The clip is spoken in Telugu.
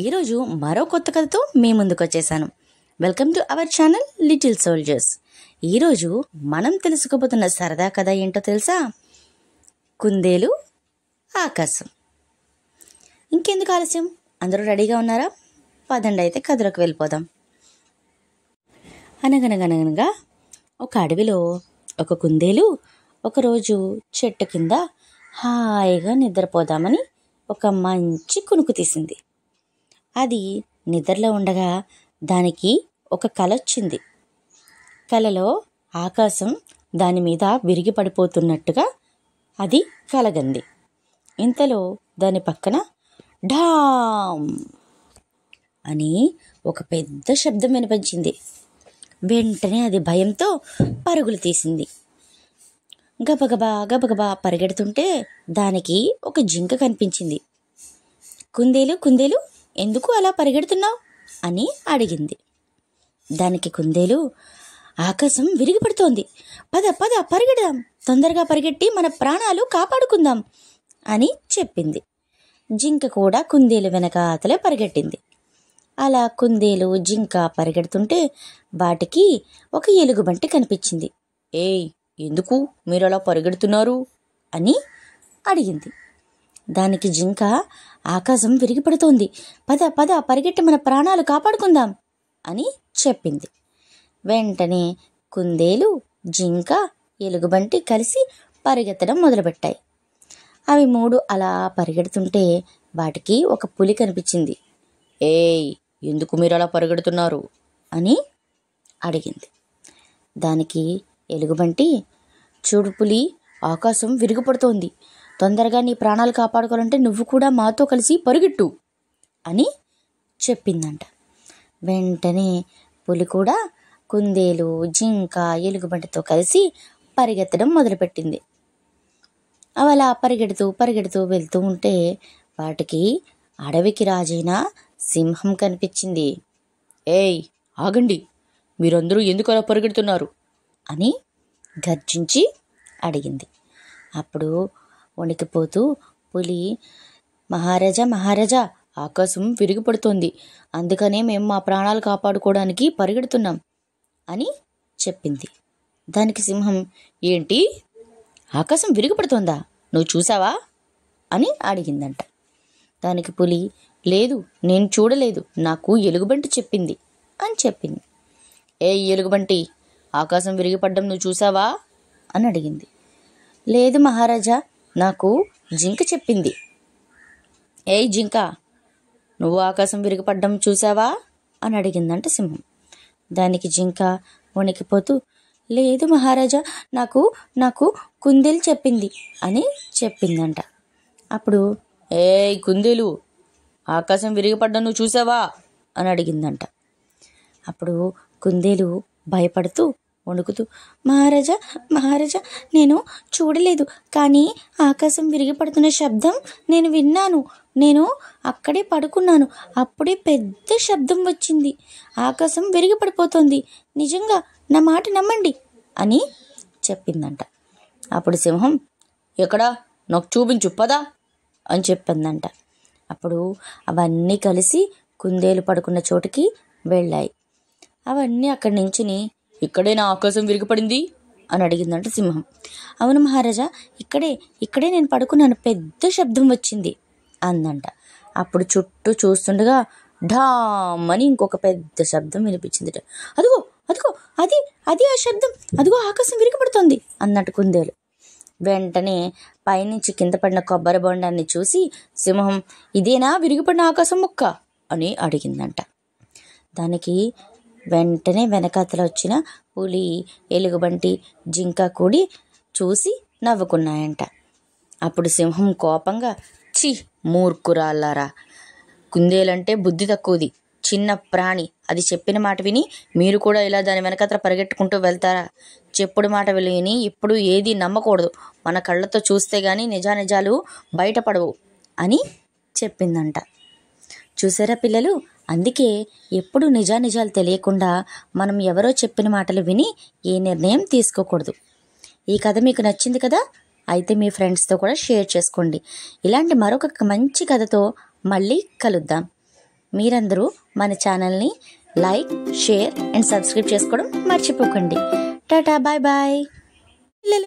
ఈరోజు మరో కొత్త కథతో మీ ముందుకు వచ్చేసాను. Welcome to our channel little soldiers. ఈరోజు మనం తెలుసుకోబోతున్న సరదా కథ ఏంటో తెలుసా? కుందేలు ఆకాశం. ఇంకెందుకు ఆలస్యం, అందరూ రెడీగా ఉన్నారా? పదండి అయితే కథలోకి వెళ్ళిపోదాం. అనగనగనగనగా ఒక అడవిలో ఒక కుందేలు ఒకరోజు చెట్టు కింద హాయిగా నిద్రపోదామని ఒక మంచి కునుకు తీసింది. అది నిద్రలో ఉండగా దానికి ఒక కల వచ్చింది. కలలో ఆకాశం దాని మీద విరిగి పడిపోతున్నట్టుగా అది కలగంది. ఇంతలో దాని పక్కన ఢామ్ అని ఒక పెద్ద శబ్దం వినిపించింది. వెంటనే అది భయంతో పరుగులు తీసింది. గబగబా గబగబా పరిగెడుతుంటే దానికి ఒక జింక కనిపించింది. కుందేలు కుందేలు, ఎందుకు అలా పరిగెడుతున్నావు అని అడిగింది. దానికి కుందేలు, ఆకాశం విరిగిపడుతోంది, పద పద పరిగెడదాం, తొందరగా పరిగెట్టి మన ప్రాణాలు కాపాడుకుందాం అని చెప్పింది. జింక కూడా కుందేలు వెనకాతలే పరిగెట్టింది. అలా కుందేలు జింక పరిగెడుతుంటే వాటికి ఒక ఎలుగుబంటి కనిపించింది. ఏయ్, ఎందుకు మీరు అలా పరిగెడుతున్నారు అని అడిగింది. దానికి జింక, ఆకాశం విరిగిపడుతోంది, పద పద పరిగెట్టి మన ప్రాణాలు కాపాడుకుందాం అని చెప్పింది. వెంటనే కుందేలు జింక ఎలుగుబంటి కలిసి పరిగెత్తడం మొదలుపెట్టాయి. అవి మూడు అలా పరిగెడుతుంటే వాటికి ఒక పులి కనిపించింది. ఏయ్, ఎందుకు మీరు అలా పరిగెడుతున్నారు అని అడిగింది. దానికి ఎలుగుబంటి, చూడు పులి, ఆకాశం విరిగిపడుతోంది, తొందరగా నీ ప్రాణాలు కాపాడుకోవాలంటే నువ్వు కూడా మాతో కలిసి పరిగెట్టు అని చెప్పిందంట. వెంటనే పులి కూడా కుందేలు జింక ఎలుగుబంటితో కలిసి పరిగెత్తడం మొదలుపెట్టింది. అవి అలా పరిగెడుతూ పరిగెడుతూ వెళ్తూ ఉంటే వాటికి అడవికి రాజైన సింహం కనిపించింది. ఏయ్, ఆగండి, మీరందరూ ఎందుకు అలా పరిగెడుతున్నారు అని గర్జించి అడిగింది. అప్పుడు వణికిపోతూ పులి, మహారాజా మహారాజా, ఆకాశం విరిగిపడుతోంది, అందుకనే మేము మా ప్రాణాలు కాపాడుకోవడానికి పరిగెడుతున్నాం అని చెప్పింది. దానికి సింహం, ఏంటి, ఆకాశం విరిగిపడుతోందా, నువ్వు చూసావా అని అడిగిందంట. దానికి పులి, లేదు, నేను చూడలేదు, నాకు ఎలుగుబంటి చెప్పింది అని చెప్పింది. ఏ ఎలుగుబంటి, ఆకాశం విరిగిపడ్డం నువ్వు చూసావా అని అడిగింది. లేదు మహారాజా, నాకు జింక చెప్పింది. ఏయ్ జింక, నువ్వు ఆకాశం విరిగిపడ్డం చూసావా అని అడిగిందంట సింహం. దానికి జింక వణికిపోతూ, లేదు మహారాజా, నాకు కుందేలు చెప్పింది అని చెప్పిందంట. అప్పుడు, ఏయ్ కుందేలు, ఆకాశం విరిగిపడ్డం నువ్వు చూసావా అని అడిగిందంట. అప్పుడు కుందేలు భయపడుతూ వణుకుతూ, మహారాజా మహారాజా, నేను చూడలేదు, కానీ ఆకాశం విరిగిపడుతున్న శబ్దం నేను విన్నాను, నేను అక్కడే పడుకున్నాను, అప్పుడే పెద్ద శబ్దం వచ్చింది, ఆకాశం విరిగిపడిపోతుంది, నిజంగా నా మాట నమ్మండి అని చెప్పిందంట. అప్పుడు సింహం, ఎక్కడా, నాకు చూపించు పదా అని చెప్పిందంట. అప్పుడు అవన్నీ కలిసి కుందేలు పడుకున్న చోటుకి వెళ్ళాయి. అవన్నీ అక్కడి నుంచుని, ఇక్కడే నా ఆకాశం విరిగిపడింది అని అడిగిందంట సింహం. అవును మహారాజా, ఇక్కడే నేను పడుకున్నాను, పెద్ద శబ్దం వచ్చింది అందంట. అప్పుడు చుట్టూ చూస్తుండగా ఢామ్ అని ఇంకొక పెద్ద శబ్దం వినిపించింది. అదిగో అదిగో, అది ఆ శబ్దం, అదిగో ఆకాశం విరిగిపడుతోంది అన్నట్టు కుందేలు. వెంటనే పైనుంచి కింద పడిన కొబ్బరి బొండాన్ని చూసి సింహం, ఇదేనా విరిగిపడిన ఆకాశం ముక్క అని అడిగిందంట. దానికి వెంటనే వెనకాతల వచ్చిన పులి ఎలుగుబంటి జింక కూడి చూసి నవ్వుకున్నాయంట. అప్పుడు సింహం కోపంగా, ఛీ మూర్ఖురాళ్ళారా, కుందేలంటే బుద్ధి తక్కువది, చిన్న ప్రాణి, అది చెప్పిన మాట విని మీరు కూడా ఇలా దాని వెనకాతల పరిగెట్టుకుంటూ వెళ్తారా? చెప్పుడు మాట విని ఇప్పుడు ఏది నమ్మకూడదు, మన కళ్ళతో చూస్తే గానీ నిజానిజాలు బయటపడవు అని చెప్పిందంట. చూసారా పిల్లలు, అందుకే ఎప్పుడు నిజానిజాలు తెలియకుండా మనం ఎవరో చెప్పిన మాటలు విని ఏ నిర్ణయం తీసుకోకూడదు. ఈ కథ మీకు నచ్చింది కదా? అయితే మీ ఫ్రెండ్స్తో కూడా షేర్ చేసుకోండి. ఇలాంటి మరొక మంచి కథతో మళ్ళీ కలుద్దాం. మీరందరూ మన ఛానల్ని లైక్, షేర్ అండ్ సబ్స్క్రైబ్ చేసుకోవడం మర్చిపోకండి. Tata, bye bye.